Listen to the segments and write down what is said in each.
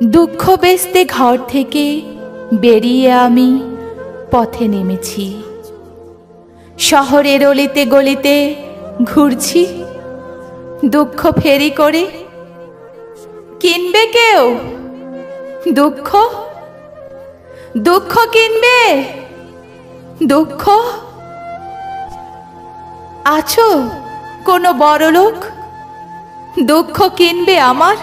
দুঃখ বেচতে ঘর থেকে বেরিয়ে আমি পথে নেমেছি। শহরের অলিতে গলিতে ঘুরছি দুঃখ ফেরি করে। কিনবে কেউ দুঃখ? দুঃখ কিনবে? দুঃখ? আছো কোনো বড়লোক দুঃখ কিনবে আমার?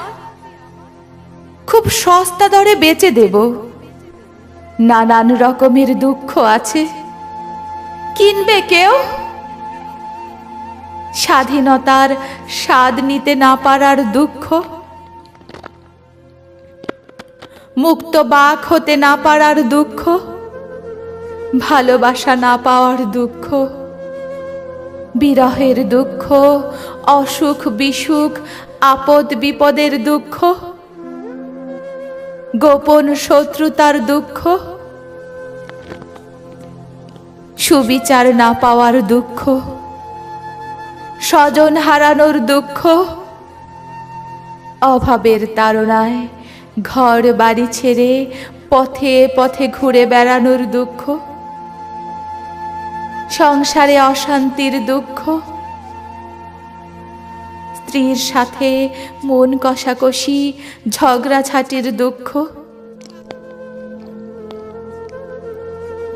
খুব সস্তা দরে বেচে দেব। নানান রকমের দুঃখ আছে, কিনবে কেউ? স্বাধীনতার স্বাদ নিতে না পারার দুঃখ, মুক্ত বাক হতে না পারার দুঃখ, ভালোবাসা না পাওয়ার দুঃখ, বিরহের দুঃখ, অসুখ বিসুখ, আপদ বিপদের দুঃখ, গোপন শত্রুতার দুঃখ, সুবিচার না পাওয়ার দুঃখ, স্বজন হারানোর দুঃখ, অভাবের তাড়নায় ঘর বাড়ি ছেড়ে পথে পথে ঘুরে বেড়ানোর দুঃখ, সংসারে অশান্তির দুঃখ, স্ত্রীর সাথে মন কষাকষি ঝগড়াঝাটির দুঃখ,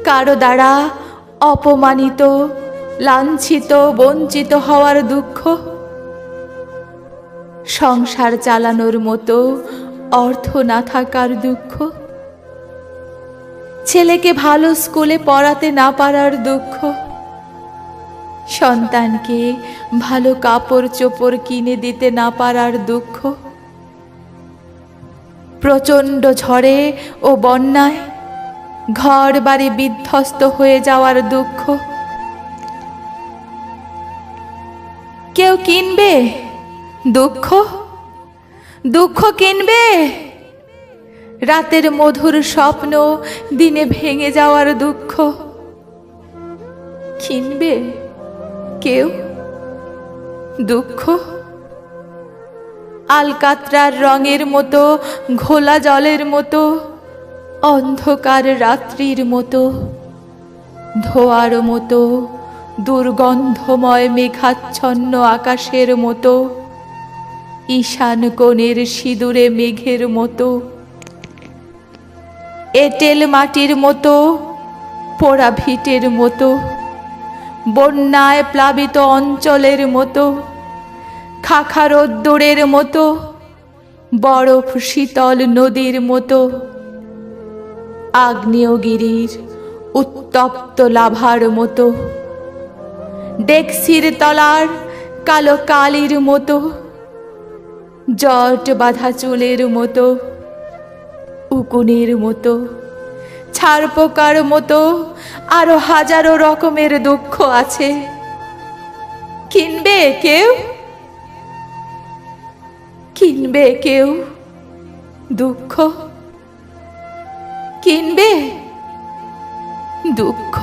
কারো দ্বারা অপমানিত লাঞ্ছিত বঞ্চিত হওয়ার দুঃখ, সংসার চালানোর মতো অর্থ না থাকার দুঃখ, ছেলেকে ভালো স্কুলে পড়াতে না পারার দুঃখ, সন্তানকে ভালো কাপড় চোপড় কিনে দিতে না পারার দুঃখ, প্রচণ্ড ঝড়ে ও বন্যায় ঘর বাড়ি বিধ্বস্ত হয়ে যাওয়ার দুঃখ। কেউ কিনবে দুঃখ? দুঃখ কিনবে? রাতের মধুর স্বপ্ন দিনে ভেঙে যাওয়ার দুঃখ, কিনবে কেউ দুঃখ? আলকাতরার রঙের মতো ঘোলা জলের মতো, অন্ধকার রাত্রির মতো, ধোয়ার মতো, দুর্গন্ধময় মেঘাচ্ছন্ন আকাশের মতো, ঈশান কোণের সিঁদুরে মেঘের মতো, এঁটেল মাটির মতো, পোড়া ভিটের মতো, বন্যায় প্লাবিত অঞ্চলের মতো, খাখা রোদ্দুরের মতো, বরফ শীতল নদীর মতো, আগ্নেয়গিরির উত্তপ্ত লাভার মতো, ডেক্সির তলার কালো কালির মতো, জট বাঁধা চুলের মতো, উকুনের মতো, ছারপোকার মতো, আরো হাজারো রকমের দুঃখ আছে। কিনবে কেউ? কিনবে কেউ দুঃখ? কিনবে দুঃখ?